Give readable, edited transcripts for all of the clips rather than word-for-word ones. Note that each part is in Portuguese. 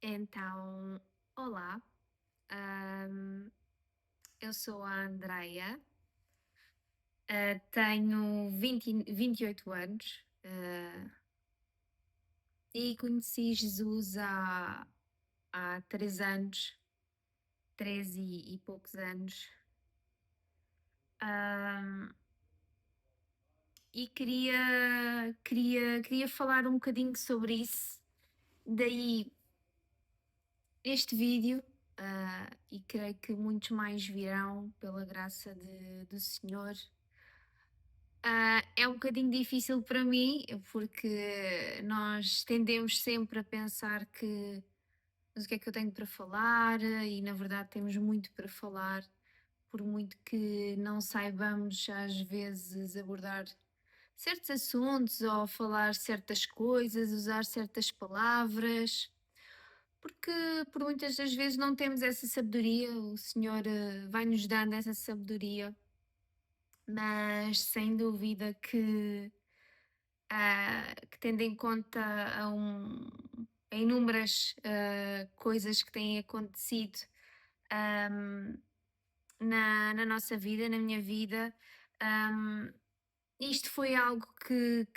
Então, olá, ahm, eu sou a Andreia, tenho 28 anos, e conheci Jesus há 3 anos, 3 e poucos anos. ahm, e queria falar um bocadinho sobre isso, daí este vídeo, e creio que muitos mais virão pela graça do Senhor. É um bocadinho difícil para mim, porque nós tendemos sempre a pensar que, mas o que é que eu tenho para falar? E na verdade temos muito para falar, por muito que não saibamos às vezes abordar certos assuntos ou falar certas coisas, usar certas palavras, porque por muitas das vezes não temos essa sabedoria, o Senhor vai-nos dando essa sabedoria, mas sem dúvida que tendo em conta a inúmeras coisas que têm acontecido ahm, na nossa vida, na minha vida. ahm, Isto foi algo que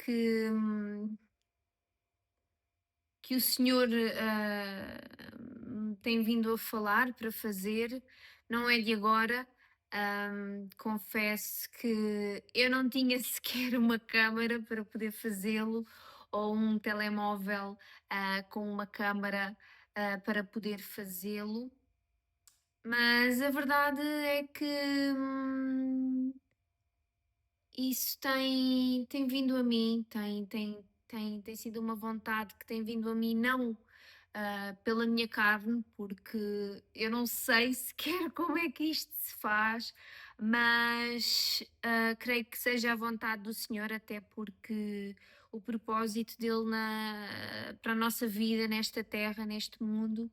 o Senhor tem vindo a falar para fazer, não é de agora. Confesso que eu não tinha sequer uma câmara para poder fazê-lo, ou um telemóvel com uma câmara para poder fazê-lo, mas a verdade é que isso tem vindo a mim, tem sido uma vontade que tem vindo a mim, não pela minha carne, porque eu não sei sequer como é que isto se faz, mas creio que seja a vontade do Senhor, até porque o propósito dele para a nossa vida nesta terra, neste mundo,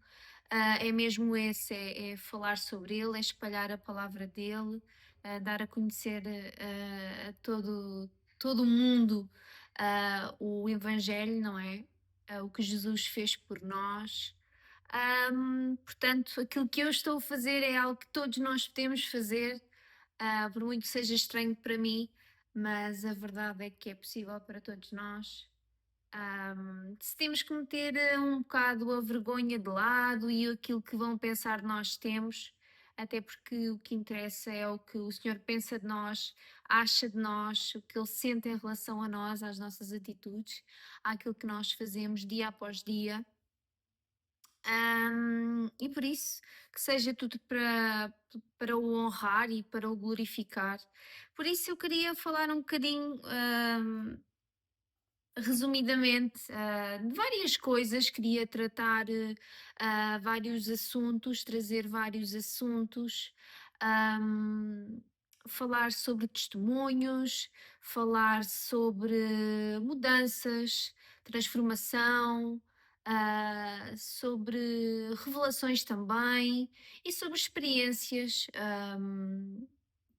é mesmo esse: é falar sobre ele, é espalhar a palavra dele, dar a conhecer a todo o mundo o Evangelho, não é? O que Jesus fez por nós. Portanto, aquilo que eu estou a fazer é algo que todos nós podemos fazer, por muito que seja estranho para mim, mas a verdade é que é possível para todos nós. Se temos que meter um bocado a vergonha de lado e aquilo que vão pensar nós temos, até porque o que interessa é o que o Senhor pensa de nós, acha de nós, o que Ele sente em relação a nós, às nossas atitudes, àquilo que nós fazemos dia após dia. E por isso, que seja tudo para o honrar e para o glorificar. Por isso eu queria falar um bocadinho, resumidamente, de várias coisas, queria tratar vários assuntos, trazer vários assuntos, ahm, falar sobre testemunhos, falar sobre mudanças, transformação, sobre revelações também e sobre experiências.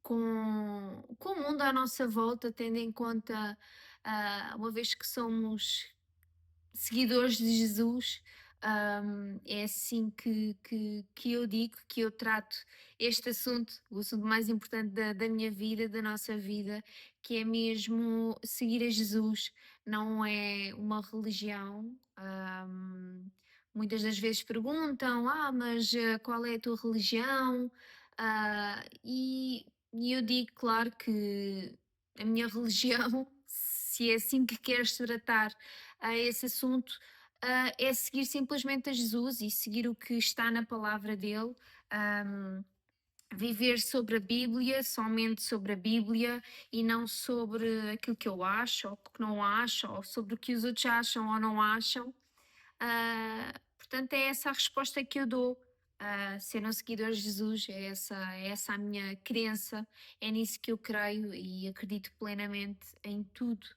Com o mundo à nossa volta, tendo em conta, uma vez que somos seguidores de Jesus, é assim que eu digo, que eu trato este assunto, o assunto mais importante da minha vida, da nossa vida, que é mesmo seguir a Jesus, não é uma religião. Muitas das vezes perguntam: mas qual é a tua religião? E eu digo, claro, que a minha religião, se é assim que queres tratar a esse assunto, é seguir simplesmente a Jesus e seguir o que está na palavra dele. um, Viver sobre a Bíblia, somente sobre a Bíblia, e não sobre aquilo que eu acho ou que não acho, ou sobre o que os outros acham ou não acham. Portanto, é essa a resposta que eu dou. Ser um seguidor de Jesus, é essa a minha crença, é nisso que eu creio e acredito plenamente em tudo,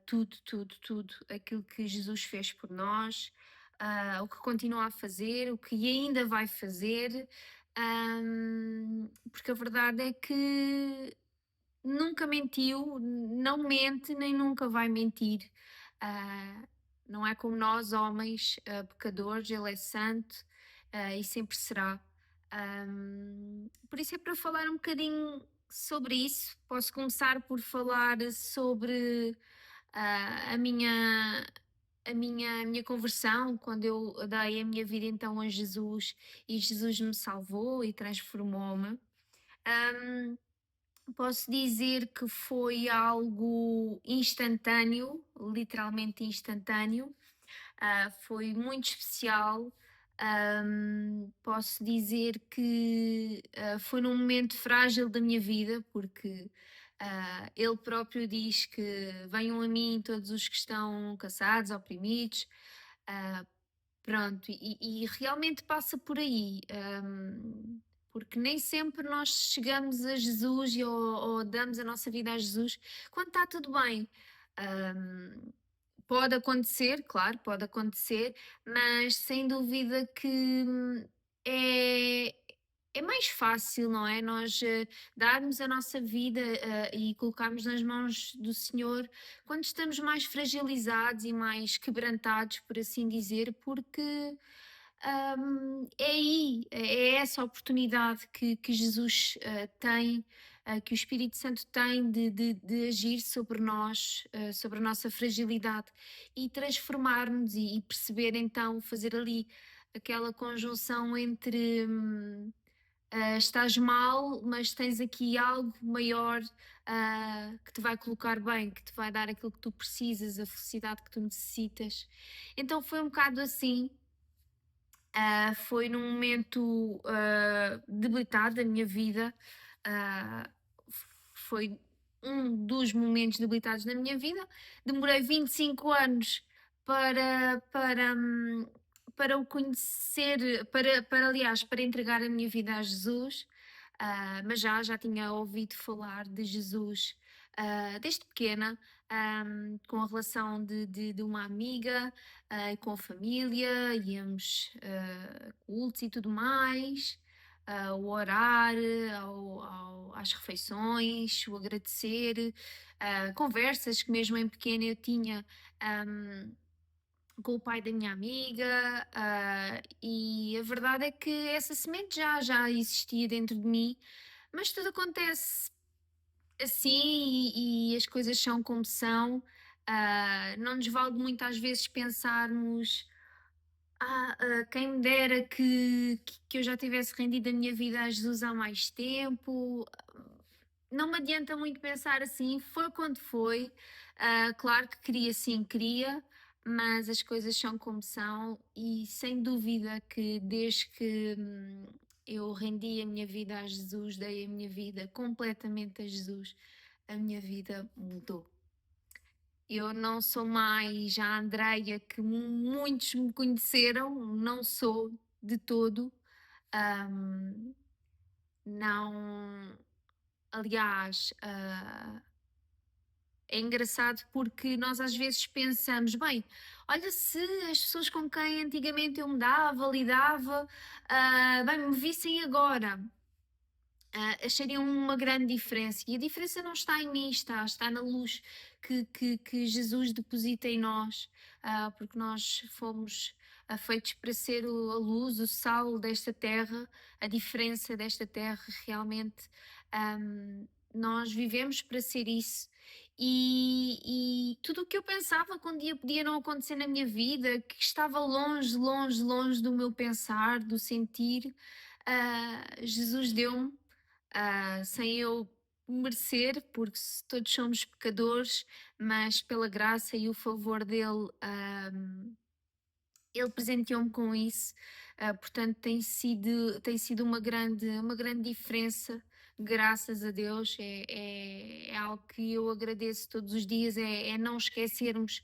tudo aquilo que Jesus fez por nós, o que continua a fazer, o que ainda vai fazer, porque a verdade é que nunca mentiu, não mente nem nunca vai mentir. Ah, não é como nós, homens, pecadores, Ele é santo, e sempre será. Por isso é para falar um bocadinho sobre isso. Posso começar por falar sobre a minha conversão, quando eu dei a minha vida então a Jesus e Jesus me salvou e transformou-me. Hum, Posso dizer que foi algo instantâneo, literalmente instantâneo. Foi muito especial. Posso dizer que foi num momento frágil da minha vida, porque ele próprio diz que venham a mim todos os que estão cansados, oprimidos. ah, Pronto, e realmente passa por aí, porque nem sempre nós chegamos a Jesus ou damos a nossa vida a Jesus quando está tudo bem. Hum, Pode acontecer, claro, pode acontecer, mas sem dúvida que é, é mais fácil, não é? Nós darmos a nossa vida e colocarmos nas mãos do Senhor quando estamos mais fragilizados e mais quebrantados, por assim dizer, porque é aí, é essa oportunidade que Jesus tem, que o Espírito Santo tem de agir sobre nós, sobre a nossa fragilidade e transformar-nos e perceber então, fazer ali aquela conjunção entre estás mal, mas tens aqui algo maior que te vai colocar bem, que te vai dar aquilo que tu precisas, a felicidade que tu necessitas. Então foi um bocado assim. Foi num momento debilitado da minha vida. ah, Foi um dos momentos debilitados da minha vida. Demorei 25 anos para o conhecer, aliás, para entregar a minha vida a Jesus. Mas já tinha ouvido falar de Jesus desde pequena, com a relação de uma amiga, com a família, íamos a cultos e tudo mais, o orar, às refeições, o agradecer, conversas que mesmo em pequena eu tinha com o pai da minha amiga, e a verdade é que essa semente já existia dentro de mim, mas tudo acontece assim e as coisas são como são. Não nos vale muito às vezes pensarmos quem me dera que eu já tivesse rendido a minha vida a Jesus há mais tempo. Não me adianta muito pensar assim, foi quando foi. Claro que queria, sim, queria, mas as coisas são como são, e sem dúvida que desde que eu rendi a minha vida a Jesus, dei a minha vida completamente a Jesus, a minha vida mudou. Eu não sou mais a Andreia que muitos me conheceram, não sou de todo. Ahm, não, aliás, é engraçado porque nós às vezes pensamos, bem, olha, se as pessoas com quem antigamente eu me dava, lidava, bem, me vissem agora, achariam uma grande diferença. E a diferença não está em mim, está na luz que Jesus deposita em nós, porque nós fomos feitos para ser a luz, o sal desta terra, a diferença desta terra realmente. Nós vivemos para ser isso. E tudo o que eu pensava que um dia podia não acontecer na minha vida, que estava longe, longe, longe do meu pensar, do sentir, Jesus deu-me, sem eu merecer, porque todos somos pecadores, mas pela graça e o favor dele, ele presenteou-me com isso. Portanto tem sido uma grande diferença, graças a Deus. É algo que eu agradeço todos os dias, é não esquecermos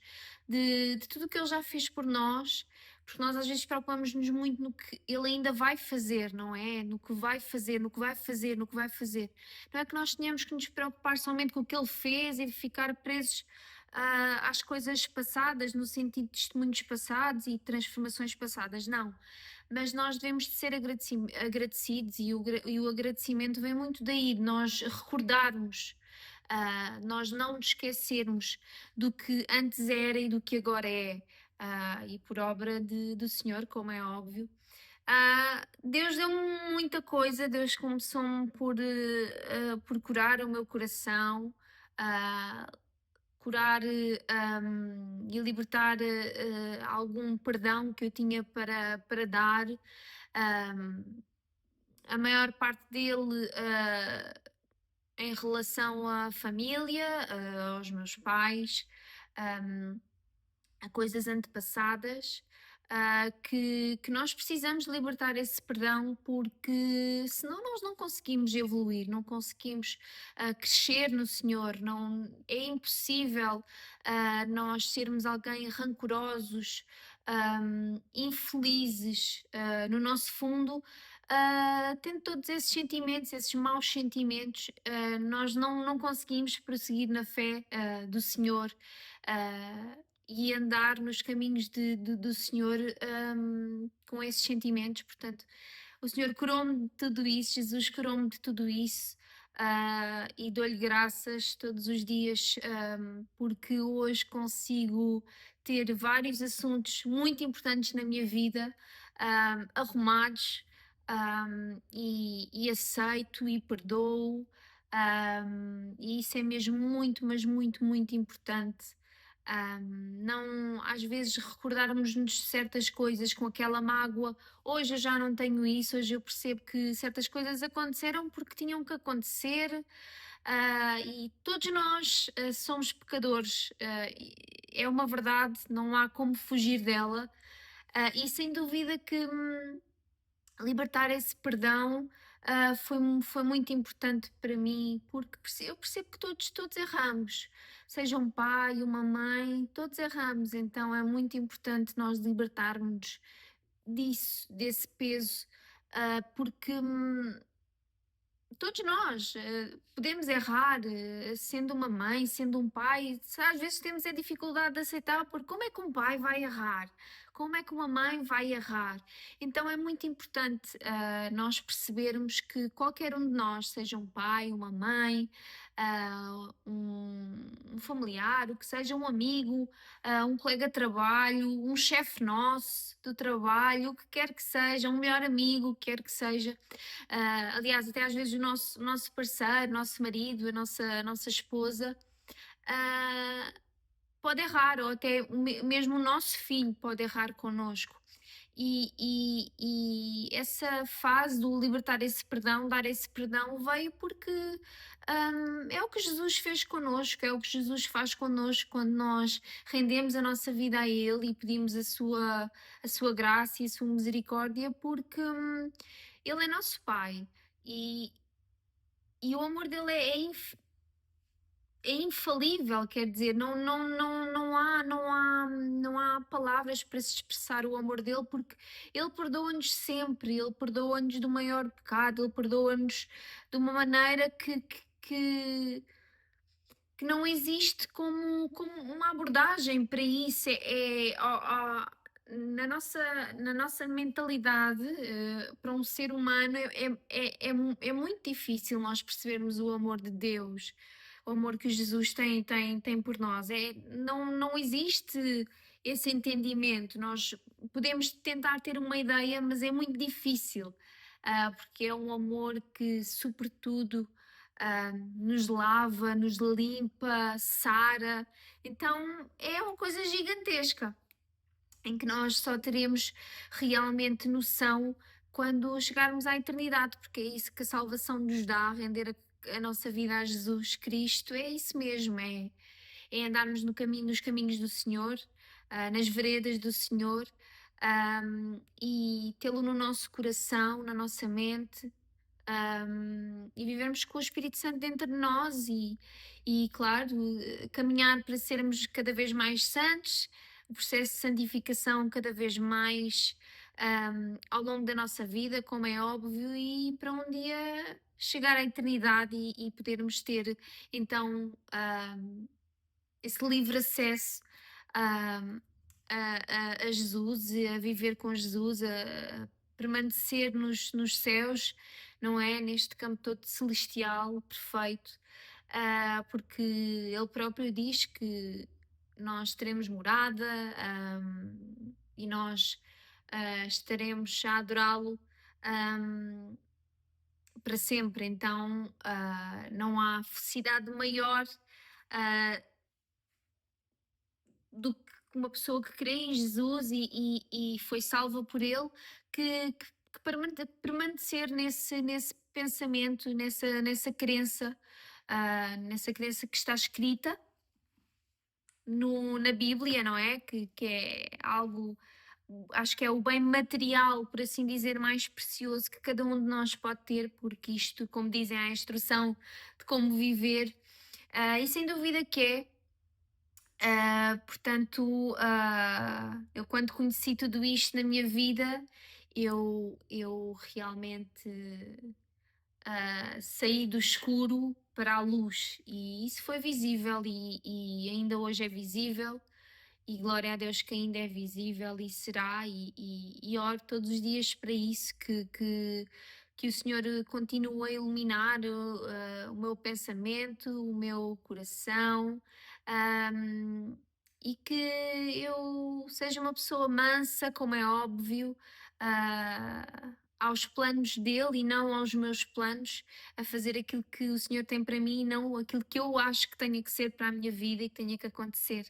de tudo o que ele já fez por nós, porque nós às vezes preocupamos-nos muito no que ele ainda vai fazer, não é? No que vai fazer, no que vai fazer, no que vai fazer. Não é que nós tenhamos que nos preocupar somente com o que ele fez e ficar presos às coisas passadas, no sentido de testemunhos passados e transformações passadas, não. Mas nós devemos de ser agradecidos, e o agradecimento vem muito daí, de nós recordarmos, nós não nos esquecermos do que antes era e do que agora é. e por obra do Senhor, como é óbvio. Deus deu-me muita coisa, Deus começou-me por curar o meu coração, ah, curar e libertar algum perdão que eu tinha para dar. Ahm, a maior parte dele em relação à família, aos meus pais, ahm, a coisas antepassadas, que nós precisamos libertar esse perdão, porque senão nós não conseguimos evoluir, não conseguimos crescer no Senhor, não, é impossível nós sermos alguém rancorosos, infelizes no nosso fundo. Tendo todos esses sentimentos, esses maus sentimentos, nós não conseguimos prosseguir na fé do Senhor, uh, e andar nos caminhos do Senhor, com esses sentimentos. Portanto, o Senhor curou-me de tudo isso, Jesus curou-me de tudo isso. E dou-lhe graças todos os dias, porque hoje consigo ter vários assuntos muito importantes na minha vida arrumados, e aceito e perdoo, e isso é mesmo muito, mas muito, muito importante. Não, às vezes recordarmos-nos de certas coisas com aquela mágoa. Hoje eu já não tenho isso, hoje eu percebo que certas coisas aconteceram porque tinham que acontecer, e todos nós somos pecadores, é uma verdade, não há como fugir dela, e sem dúvida que libertar esse perdão foi muito importante para mim, porque eu percebo que todos erramos, seja um pai, uma mãe, todos erramos, então é muito importante nós libertarmos disso, desse peso, porque todos nós podemos errar, sendo uma mãe, sendo um pai. Às vezes temos a dificuldade de aceitar, porque como é que um pai vai errar? Como é que uma mãe vai errar? Então é muito importante nós percebermos que qualquer um de nós, seja um pai, uma mãe, um familiar, o que seja, um amigo, um colega de trabalho, um chefe nosso do trabalho, o que quer que seja, um melhor amigo, o que quer que seja. Aliás, até às vezes o nosso parceiro, nosso marido, a nossa esposa, ah, pode errar, ou até mesmo o nosso filho pode errar connosco. E essa fase do libertar esse perdão, dar esse perdão, veio porque é o que Jesus fez connosco, é o que Jesus faz connosco quando nós rendemos a nossa vida a Ele e pedimos a sua graça e a sua misericórdia, porque Ele é nosso Pai, e, e o amor dele é infalível, quer dizer, não há palavras para se expressar o amor dele, porque ele perdoa-nos sempre, ele perdoa-nos do maior pecado, ele perdoa-nos de uma maneira que não existe como uma abordagem para isso. Na nossa mentalidade, para um ser humano, é muito difícil nós percebermos o amor de Deus, o amor que Jesus tem por nós. Não existe esse entendimento. Nós podemos tentar ter uma ideia, mas é muito difícil, porque é um amor que, sobretudo, nos lava, nos limpa, sara. Então é uma coisa gigantesca, em que nós só teremos realmente noção quando chegarmos à eternidade, porque é isso que a salvação nos dá, render a nossa vida a Jesus Cristo. É isso mesmo, é andarmos nos caminhos do Senhor, nas veredas do Senhor, e tê-lo no nosso coração, na nossa mente, e vivermos com o Espírito Santo dentro de nós, e claro, caminhar para sermos cada vez mais santos, o processo de santificação cada vez mais ao longo da nossa vida, como é óbvio, e para um dia chegar à eternidade e podermos ter então esse livre acesso um, a Jesus, e a viver com Jesus, a permanecer nos céus, não é? Neste campo todo celestial, perfeito, porque Ele próprio diz que nós teremos morada, e nós estaremos a adorá-lo hum, para sempre. Então, não há felicidade maior ah, do que uma pessoa que crê em Jesus e foi salva por Ele, que permanecer nesse pensamento, nessa crença que está escrita na Bíblia, não é? Que é algo, acho que é o bem material, por assim dizer, mais precioso que cada um de nós pode ter, porque isto, como dizem, é a instrução de como viver, e sem dúvida que é. Portanto, eu quando conheci tudo isto na minha vida, eu realmente saí do escuro para a luz e isso foi visível e ainda hoje é visível e glória a Deus que ainda é visível e será e oro todos os dias para isso, que o Senhor continue a iluminar o meu pensamento, o meu coração, ahm, e que eu seja uma pessoa mansa, como é óbvio, aos planos dele e não aos meus planos, a fazer aquilo que o Senhor tem para mim e não aquilo que eu acho que tenha que ser para a minha vida e que tenha que acontecer.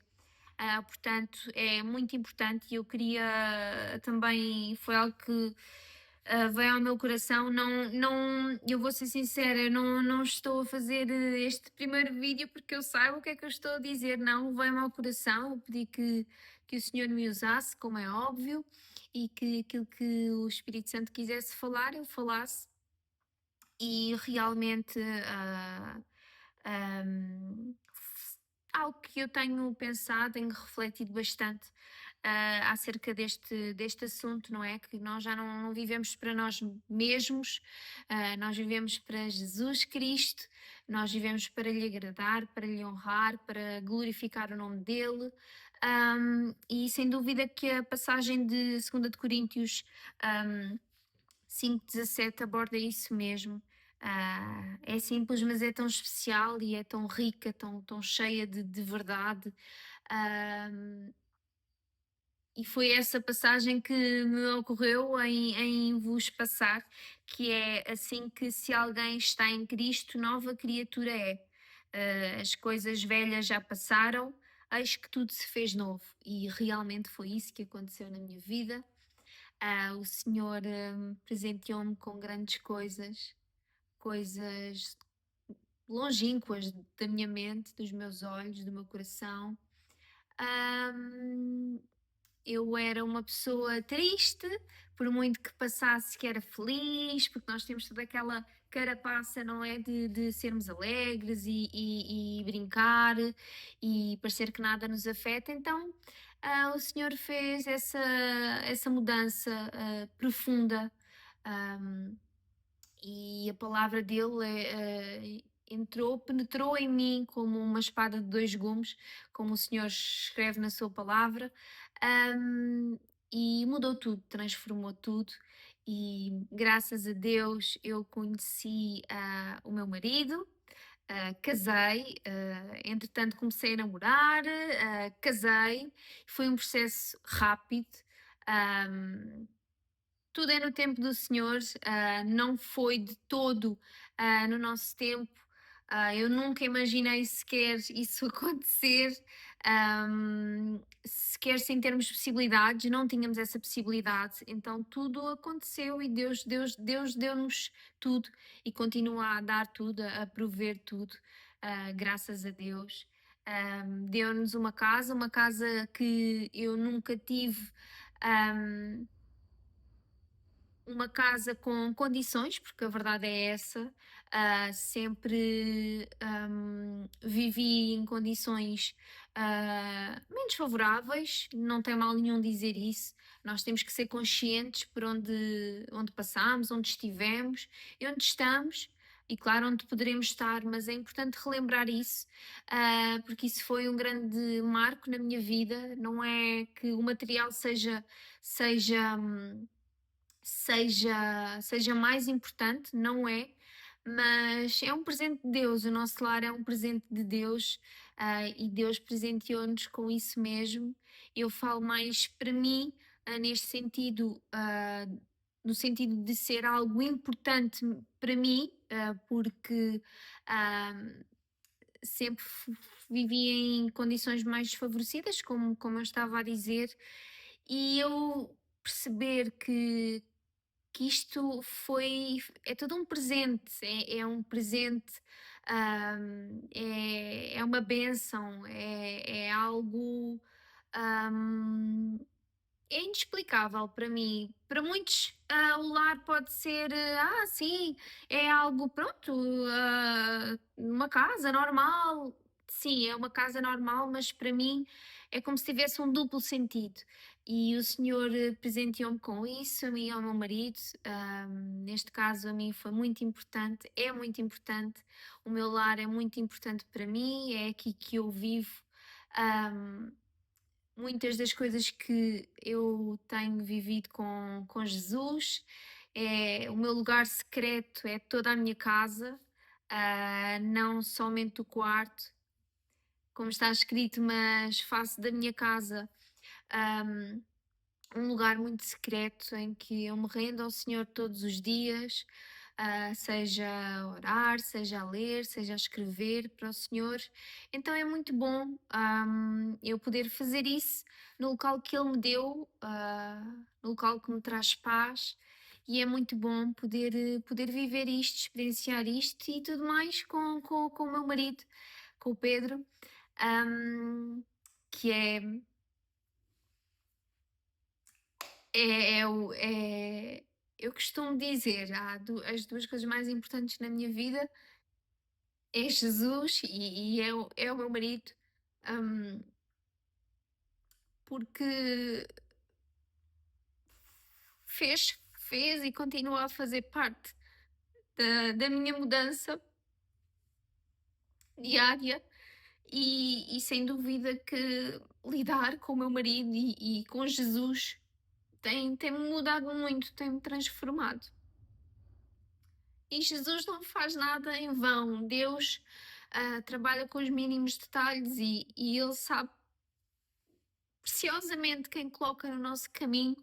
Portanto, é muito importante e eu queria também, foi algo que veio ao meu coração. Eu vou ser sincera, eu não estou a fazer este primeiro vídeo porque eu saiba o que é que eu estou a dizer, não, veio-me ao coração. Eu pedi que o Senhor me usasse, como é óbvio, e que aquilo que o Espírito Santo quisesse falar, eu falasse e realmente um, algo que eu tenho pensado, tenho refletido bastante acerca deste assunto, não é? Que nós já não vivemos para nós mesmos, nós vivemos para Jesus Cristo, nós vivemos para lhe agradar, para lhe honrar, para glorificar o nome dele. E sem dúvida que a passagem de 2 de Coríntios um, 5:17 aborda isso mesmo. É simples, mas é tão especial e é tão rica, tão cheia de verdade. Ah, e foi essa passagem que me ocorreu em vos passar, que é assim que se alguém está em Cristo, nova criatura é. As coisas velhas já passaram, eis que tudo se fez novo. E realmente foi isso que aconteceu na minha vida. O Senhor presenteou-me com grandes coisas, coisas longínquas da minha mente, dos meus olhos, do meu coração. Ahm, eu era uma pessoa triste, por muito que passasse que era feliz, porque nós temos toda aquela carapaça, não é? De sermos alegres e brincar e parecer que nada nos afeta. Então, o Senhor fez essa mudança profunda. ahm, e a palavra dele penetrou em mim como uma espada de dois gumes, como o Senhor escreve na sua palavra, um, e mudou tudo, transformou tudo. E graças a Deus eu conheci o meu marido, casei, entretanto comecei a namorar, casei, foi um processo rápido. um, Tudo é no tempo do Senhor, não foi de todo no nosso tempo. Eu nunca imaginei sequer isso acontecer, sequer sem termos possibilidades, não tínhamos essa possibilidade. Então tudo aconteceu e Deus deu-nos tudo e continua a dar tudo, a prover tudo, graças a Deus. Deu-nos uma casa que eu nunca tive. Um, uma casa com condições, porque a verdade é essa. Sempre vivi em condições menos favoráveis, não tem mal nenhum dizer isso. Nós temos que ser conscientes por onde passamos, onde estivemos e onde estamos. E claro, onde poderemos estar, mas é importante relembrar isso, porque isso foi um grande marco na minha vida. Não é que o material seja seja mais importante, não é, mas é um presente de Deus, o nosso lar é um presente de Deus, e Deus presenteou-nos com isso mesmo. Eu falo mais para mim, neste sentido, no sentido de ser algo importante para mim, porque ah, sempre vivi em condições mais desfavorecidas, como eu estava a dizer, e eu perceber que isto é todo um presente, é um presente, é uma bênção, é algo, hum, é inexplicável para mim. Para muitos, o lar pode ser, sim, é algo, pronto, uma casa normal. Sim, é uma casa normal, mas para mim é como se tivesse um duplo sentido. E o Senhor presenteou-me com isso, a mim e ao meu marido. Neste caso, a mim foi muito importante, é muito importante. O meu lar é muito importante para mim, é aqui que eu vivo. Ahm, Muitas das coisas que eu tenho vivido com Jesus, o meu lugar secreto é toda a minha casa, não somente o quarto, como está escrito, mas faço da minha casa ahm, um lugar muito secreto em que eu me rendo ao Senhor todos os dias, seja a orar, seja a ler, seja a escrever para o Senhor. Então é muito bom, eu poder fazer isso no local que Ele me deu, no local que me traz paz. E é muito bom poder viver isto, experienciar isto e tudo mais com o meu marido, com o Pedro, ahm, que eu costumo dizer, as duas coisas mais importantes na minha vida é Jesus e é o meu marido, hum, porque fez e continua a fazer parte da minha mudança diária e sem dúvida que lidar com o meu marido e com Jesus tem-me mudado muito, tem-me transformado. E Jesus não faz nada em vão. Deus trabalha com os mínimos detalhes e Ele sabe preciosamente quem coloca no nosso caminho.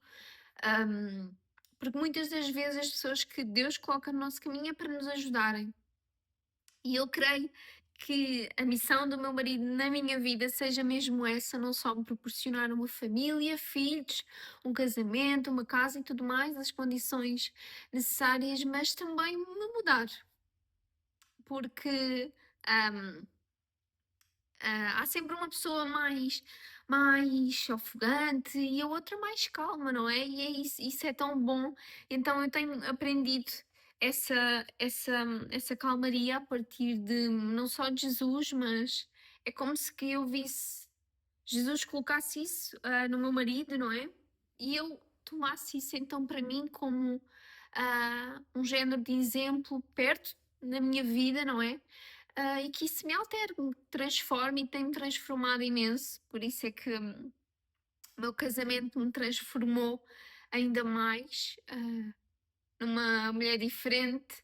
ahm, Porque muitas das vezes as pessoas que Deus coloca no nosso caminho é para nos ajudarem. E eu creio que a missão do meu marido na minha vida seja mesmo essa, não só me proporcionar uma família, filhos, um casamento, uma casa e tudo mais, as condições necessárias, mas também me mudar, porque ahm, há sempre uma pessoa mais ofegante e a outra mais calma, não é? E é isso é tão bom. Então eu tenho aprendido essa calmaria a partir de não só de Jesus, mas é como se que eu visse Jesus colocasse isso no meu marido, não é? E eu tomasse isso então para mim como um género de exemplo perto na minha vida, não é? E que isso me altere, me transforme e tem-me transformado imenso. Por isso é que o meu casamento me transformou ainda mais numa mulher diferente,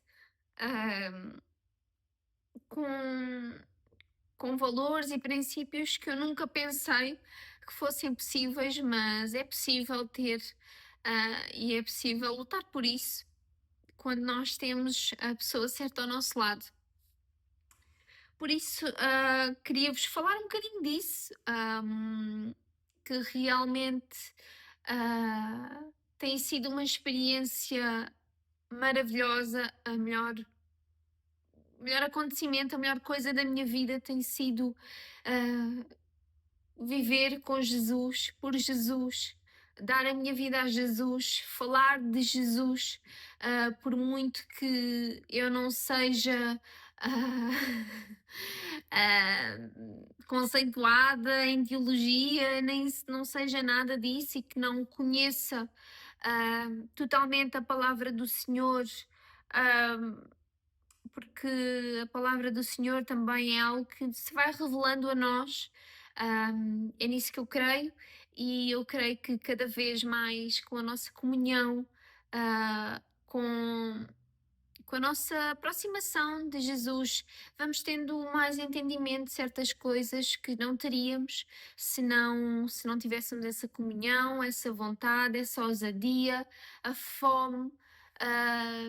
ah, com, com valores e princípios que eu nunca pensei que fossem possíveis, mas é possível ter, e é possível lutar por isso quando nós temos a pessoa certa ao nosso lado. Por isso, queria-vos falar um bocadinho disso, que realmente ah, tem sido uma experiência maravilhosa. O melhor acontecimento, a melhor coisa da minha vida tem sido ah, viver com Jesus, por Jesus, dar a minha vida a Jesus, falar de Jesus, por muito que eu não seja ah, ah, conceituada em teologia, nem não seja nada disso e que não conheça totalmente a palavra do Senhor. ah, Porque a palavra do Senhor também é algo que se vai revelando a nós. É nisso que eu creio, e eu creio que cada vez mais com a nossa comunhão, com, com a nossa aproximação de Jesus, vamos tendo mais entendimento de certas coisas que não teríamos se não tivéssemos essa comunhão, essa vontade, essa ousadia, a fome. ah,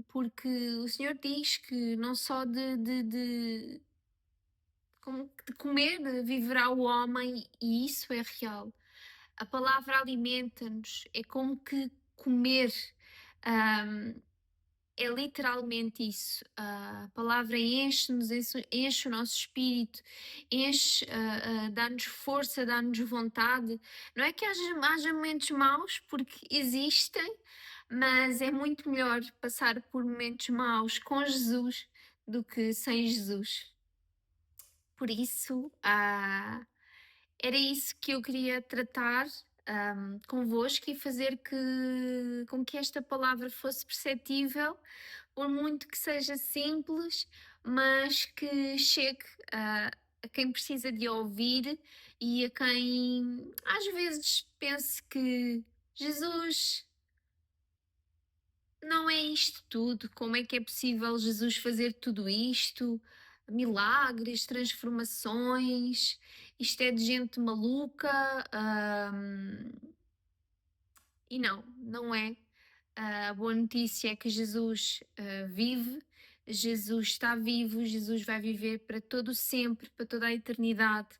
Porque o Senhor diz que não só de comer viverá o homem, e isso é real. A palavra alimenta-nos, é como que comer. ah, É literalmente isso. A palavra enche-nos, enche o nosso espírito, enche, dá-nos força, dá-nos vontade. Não é que haja momentos maus, porque existem, mas é muito melhor passar por momentos maus com Jesus do que sem Jesus. Por isso, era isso que eu queria tratar convosco e fazer com que esta palavra fosse perceptível, por muito que seja simples, mas que chegue a quem precisa de ouvir e a quem às vezes pense que Jesus não é isto tudo. Como é que é possível Jesus fazer tudo isto? Milagres, transformações, isto é de gente maluca. E não, não é. A boa notícia é que Jesus vive, Jesus está vivo, Jesus vai viver para todo sempre, para toda a eternidade,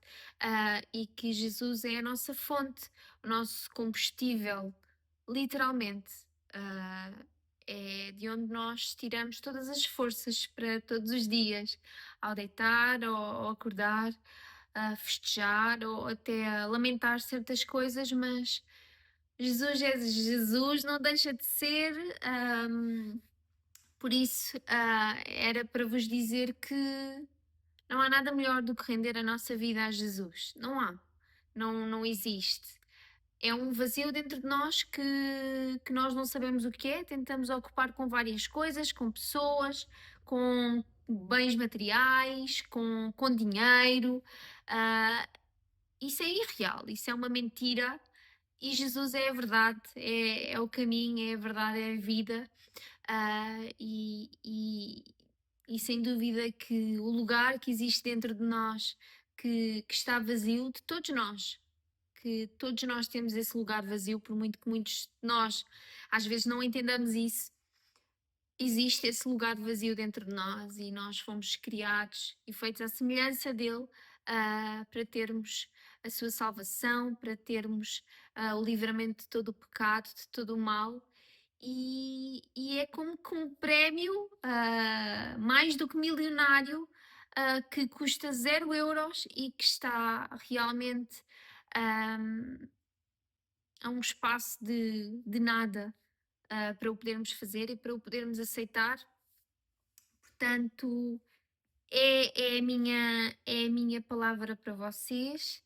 e que Jesus é a nossa fonte, o nosso combustível, literalmente. Ah, É de onde nós tiramos todas as forças para todos os dias, ao deitar ou ao acordar, a festejar ou até a lamentar certas coisas, mas Jesus é Jesus, não deixa de ser. Por isso, era para vos dizer que não há nada melhor do que render a nossa vida a Jesus. Não há. Não, não existe. É um vazio dentro de nós que nós não sabemos o que é, tentamos ocupar com várias coisas, com pessoas, com bens materiais, com dinheiro. Ah, Isso é irreal, isso é uma mentira. E Jesus é a verdade, é o caminho, é a verdade, é a vida. Ah, e, e, e sem dúvida que o lugar que existe dentro de nós, que está vazio, de todos nós, que todos nós temos esse lugar vazio, por muito que muitos de nós às vezes não entendamos isso, existe esse lugar vazio dentro de nós e nós fomos criados e feitos à semelhança dele, para termos a sua salvação, para termos o livramento de todo o pecado, de todo o mal. E é como que um prémio mais do que milionário, que custa 0 euros e que está realmente a um espaço de nada, para o podermos fazer e para o podermos aceitar. Portanto, é a minha palavra para vocês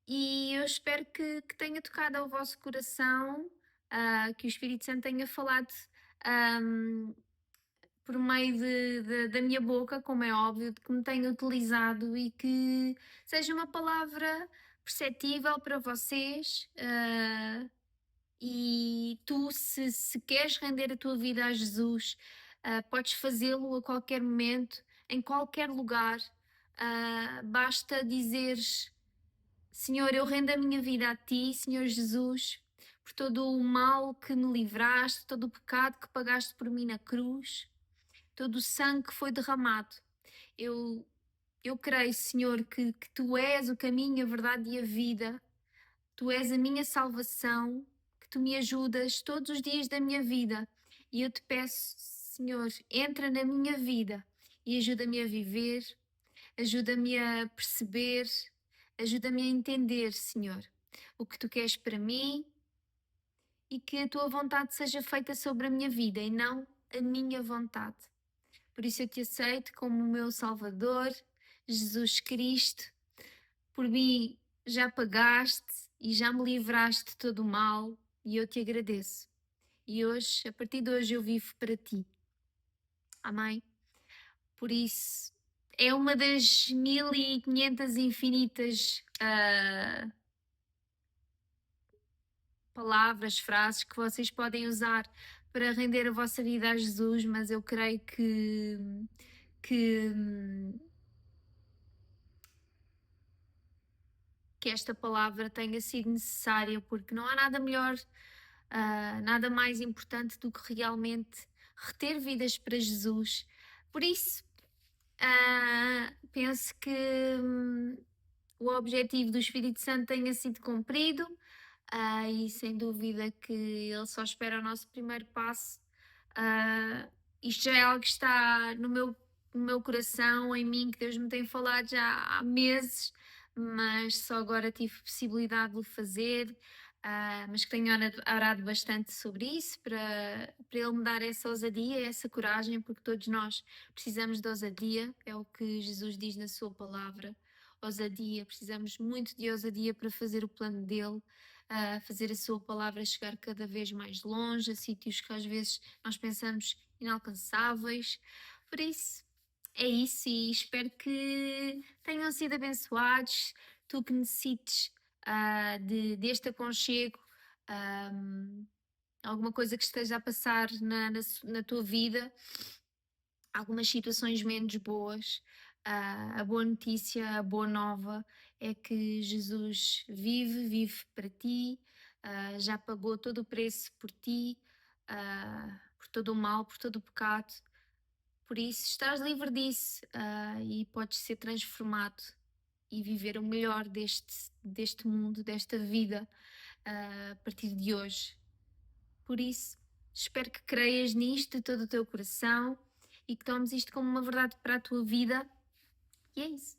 e eu espero que tenha tocado ao vosso coração, que o Espírito Santo tenha falado ahm, por meio da minha boca, como é óbvio, de que me tenha utilizado e que seja uma palavra perceptível para vocês. E tu, se queres render a tua vida a Jesus, podes fazê-lo a qualquer momento, em qualquer lugar. Basta dizeres: Senhor, eu rendo a minha vida a ti, Senhor Jesus, por todo o mal que me livraste, todo o pecado que pagaste por mim na cruz, todo o sangue que foi derramado. Eu, eu creio, Senhor, que tu és o caminho, a verdade e a vida. Tu és a minha salvação, que tu me ajudas todos os dias da minha vida. E eu te peço, Senhor, entra na minha vida e ajuda-me a viver, ajuda-me a perceber, ajuda-me a entender, Senhor, o que tu queres para mim e que a tua vontade seja feita sobre a minha vida e não a minha vontade. Por isso eu te aceito como o meu Salvador, Jesus Cristo. Por mim já pagaste e já me livraste de todo o mal e eu te agradeço. E hoje, a partir de hoje, eu vivo para ti. Amém? Por isso, é uma das 1500 infinitas palavras, frases que vocês podem usar para render a vossa vida a Jesus, mas eu creio que, que esta palavra tenha sido necessária, porque não há nada melhor, nada mais importante do que realmente reter vidas para Jesus. Por isso, penso que o objetivo do Espírito Santo tenha sido cumprido, e sem dúvida que ele só espera o nosso primeiro passo. Isto já é algo que está no meu coração, em mim, que Deus me tem falado já há meses, mas só agora tive possibilidade de o fazer. Mas que tenho orado bastante sobre isso para Ele me dar essa ousadia, essa coragem, porque todos nós precisamos de ousadia, é o que Jesus diz na Sua palavra. Ousadia, precisamos muito de ousadia para fazer o plano dele, fazer a Sua palavra chegar cada vez mais longe, a sítios que às vezes nós pensamos inalcançáveis. Por isso, é isso, e espero que tenham sido abençoados. Tu que necessites deste aconchego, alguma coisa que esteja a passar na tua vida, algumas situações menos boas, a boa notícia, a boa nova é que Jesus vive para ti, já pagou todo o preço por ti, por todo o mal, por todo o pecado. Por isso, estás livre disso, e podes ser transformado e viver o melhor deste mundo, desta vida, a partir de hoje. Por isso, espero que creias nisto de todo o teu coração e que tomes isto como uma verdade para a tua vida. E é isso.